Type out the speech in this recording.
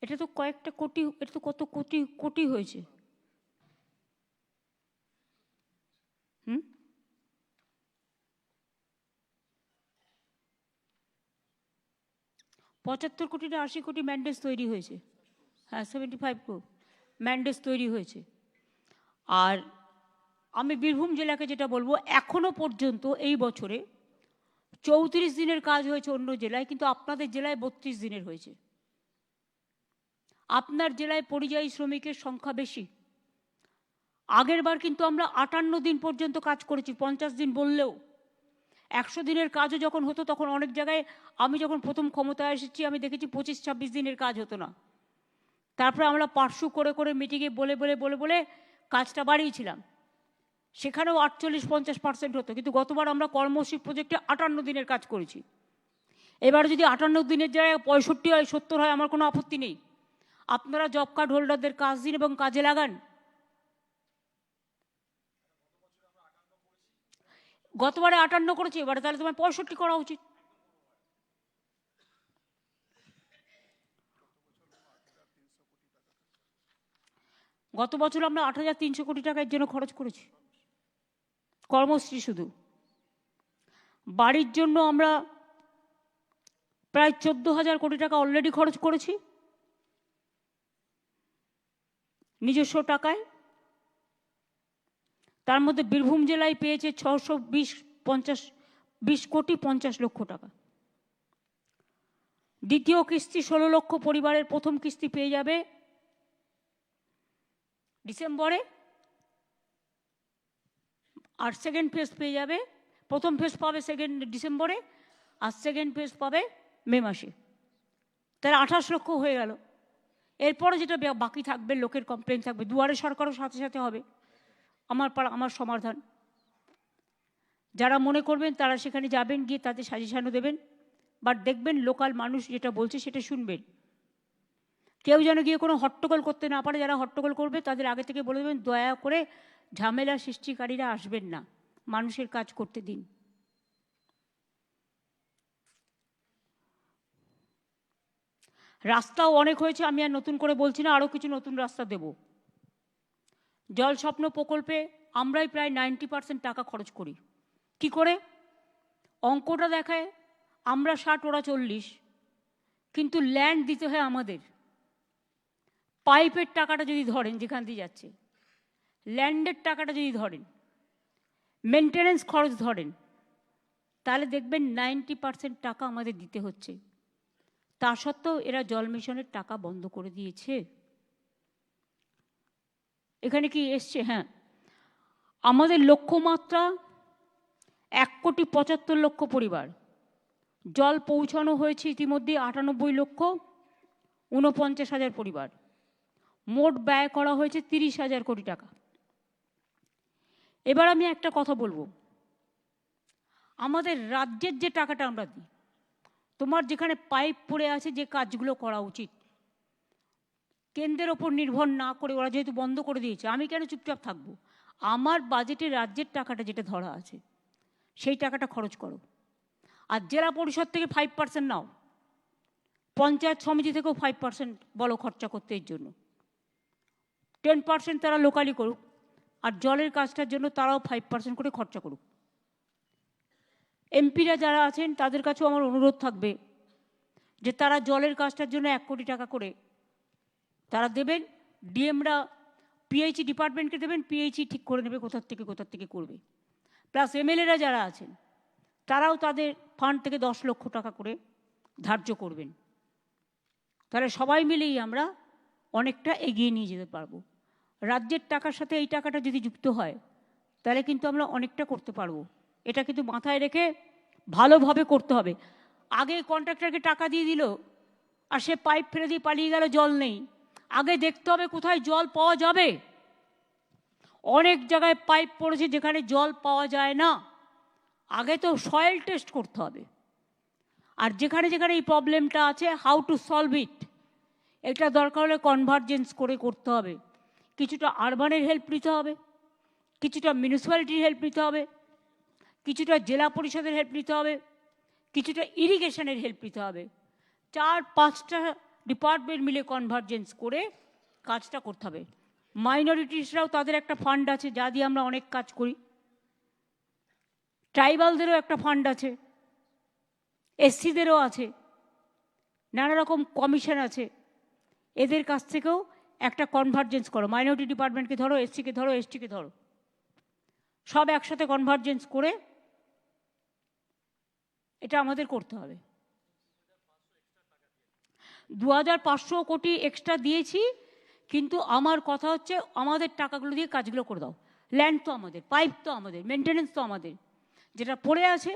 এটা তো কয়েকটা কোটি, এটা তো কত কোটি কোটি হয়েছে। হুম, 75 কোটি না 80 কোটি ম্যান্ডেজ তৈরি হয়েছে। হ্যাঁ, 75 ম্যান্ডেজ তৈরি হয়েছে। আর আমি বীরভূম জেলাকে যেটা বলবো, এখনো পর্যন্ত এই বছরে 34 দিনের কাজ হয়েছে অন্য জেলায়, কিন্তু আপনাদের জেলায় 32 দিনের হয়েছে। আপনার জেলায় পরিযায়ী শ্রমিকের সংখ্যা বেশি। আগের বার কিন্তু আমরা 58 দিন পর্যন্ত কাজ করেছি, 50 দিন বললেও। 100 দিনের কাজও যখন হতো তখন অনেক জায়গায়, আমি যখন প্রথম ক্ষমতায় এসেছি আমি দেখেছি 25-26 দিনের কাজ হতো না। তারপরে আমরা পার্সু করে করে মিটিংয়ে বলে বলে বলে বলে কাজটা বাড়িয়েছিলাম, সেখানেও 48-50% হতো। কিন্তু গতবার আমরা কর্মশ্রী প্রজেক্টে 58 দিনের কাজ করেছি। এবার যদি 58 দিনের জায়গায় 65 হয়, 70 হয়, আমার কোনো আপত্তি নেই। আপনারা জব কার্ড হোল্ডারদের কাজ দিন এবং কাজে লাগান। গতবারে 58 করেছি, এবারে তাহলে তোমার 65 করা উচিত। গত বছর আমরা 8,300 কোটি টাকা এর জন্য খরচ করেছি, কর্মশ্রী শুধু। বাড়ির জন্য আমরা প্রায় 14,000 কোটি টাকা অলরেডি খরচ করেছি নিজস্ব টাকায়। তার মধ্যে বীরভূম জেলায় পেয়েছে 20 কোটি 50 লক্ষ টাকা। দ্বিতীয় কিস্তি 16 লক্ষ পরিবারের প্রথম কিস্তি পেয়ে যাবে ডিসেম্বরে, আর সেকেন্ড ফেজ পেয়ে যাবে, প্রথম ফেজ পাবে ডিসেম্বরে, আর সেকেন্ড ফেজ পাবে মে মাসে। তাহলে 28 লক্ষ হয়ে গেল। এরপরে যেটা বাকি থাকবে, লোকের কমপ্লেন থাকবে, দুয়ারে সরকারও সাথে সাথে হবে। আমার সমাধান, যারা মনে করবেন তারা সেখানে যাবেন, গিয়ে তাদের সাজেশানও দেবেন। বাট দেখবেন লোকাল মানুষ যেটা বলছে সেটা শুনবেন। কেউ যেন গিয়ে কোনো হট্টগোল করতে না পারে। যারা হট্টগোল করবে তাদের আগে থেকে বলে দেবেন, দয়া করে ঝামেলা সৃষ্টিকারীরা আসবেন না, মানুষের কাজ করতে দিন। রাস্তাও অনেক হয়েছে, আমি আর নতুন করে বলছি না, আরও কিছু নতুন রাস্তা দেব। জল স্বপ্ন প্রকল্পে আমরাই প্রায় 90% টাকা খরচ করি। কি করে? অঙ্কটা দেখায় আমরা 60, ওরা 40, কিন্তু ল্যান্ড দিতে হয় আমাদের। পাইপের টাকাটা যদি ধরেন, যেখান দিয়ে যাচ্ছে, ল্যান্ডের টাকাটা যদি ধরেন, মেনটেনেন্স খরচ ধরেন, তাহলে দেখবেন 90% টাকা আমাদের দিতে হচ্ছে। তা সত্ত্বেও এরা জল মিশনের টাকা বন্ধ করে দিয়েছে। এখানে কি এসছে? হ্যাঁ, আমাদের লক্ষ্যমাত্রা 1,75,00,000 পরিবার। জল পৌঁছানো হয়েছে ইতিমধ্যে 98,49,000 পরিবার। মোট ব্যয় করা হয়েছে 30,000 কোটি টাকা। এবার আমি একটা কথা বলবো, আমাদের রাজ্যের যে টাকাটা আমরা দিই, তোমার যেখানে পাইপ পড়ে আছে, যে কাজগুলো করা উচিত, কেন্দ্রের ওপর নির্ভর না করে, ওরা যেহেতু বন্ধ করে দিয়েছে, আমি কেন চুপচাপ থাকবো? আমার বাজেটে রাজ্যের টাকাটা যেটা ধরা আছে সেই টাকাটা খরচ করো। আর জেলা পরিষদ থেকে 5% নাও, পঞ্চায়েত সমিতি থেকেও 5% বলো খরচা করতে এর জন্য। 10% তারা লোকালি করুক, আর জলের কাজটার জন্য তারাও 5% করে খরচা করুক। এমপিরা যারা আছেন তাদের কাছেও আমার অনুরোধ থাকবে যে তারা জলের কাজটার জন্য 1 কোটি টাকা করে তারা দেবেন। ডিএমরা পিএইচই ডিপার্টমেন্টকে দেবেন, পিএইচই ঠিক করে নেবে কোথার থেকে করবে। প্লাস এমএলএরা যারা আছেন তারাও তাদের ফান্ড থেকে 10 লক্ষ টাকা করে ধার্য করবেন। তাহলে সবাই মিলেই আমরা অনেকটা এগিয়ে নিয়ে যেতে পারবো। রাজ্যের টাকার সাথে এই টাকাটা যদি যুক্ত হয় তাহলে কিন্তু আমরা অনেকটা করতে পারবো। এটা কিন্তু মাথায় রেখে ভালোভাবে করতে হবে। আগে কন্ট্রাক্টরকে টাকা দিয়ে দিল আর সে পাইপ ফেলে দিয়ে পালিয়ে গেল, জল নেই। আগে দেখতে হবে কোথায় জল পাওয়া যাবে। অনেক জায়গায় পাইপ পড়েছে যেখানে জল পাওয়া যায় না। আগে তো সয়েল টেস্ট করতে হবে। আর যেখানে যেখানে এই প্রবলেমটা আছে, হাউ টু সলভ ইট, এটা দরকার হলে কনভার্জেন্স করে করতে হবে। কিছুটা আরবানের হেল্প নিতে হবে, কিছুটা মিউনিসিপ্যালিটির হেল্প নিতে হবে, কিছুটা জেলা পরিষদের হেল্প নিতে হবে, কিছুটা ইরিগেশনের হেল্প নিতে হবে। 4-5টা ডিপার্টমেন্ট মিলে কনভার্জেন্স করে কাজটা করতে হবে। মাইনরিটিসরাও তাদের একটা ফান্ড আছে যা দিয়ে আমরা অনেক কাজ করি, ট্রাইবালদেরও একটা ফান্ড আছে, এসসিদেরও আছে, নানা রকম কমিশন আছে। এদের কাছ থেকেও একটা কনভার্জেন্স করো, মাইনরিটি ডিপার্টমেন্টকে ধরো, এসসিকে ধরো, এসটিকে ধরো, সব একসাথে কনভার্জেন্স করে এটা আমাদের করতে হবে। 2500 কোটি এক্সট্রা দিয়েছি, কিন্তু আমার কথা হচ্ছে আমাদের টাকাগুলো দিয়ে কাজগুলো করে দাও। ল্যান্ড তো আমাদের, পাইপ তো আমাদের, মেনটেনেন্স তো আমাদের, যেটা পড়ে আছে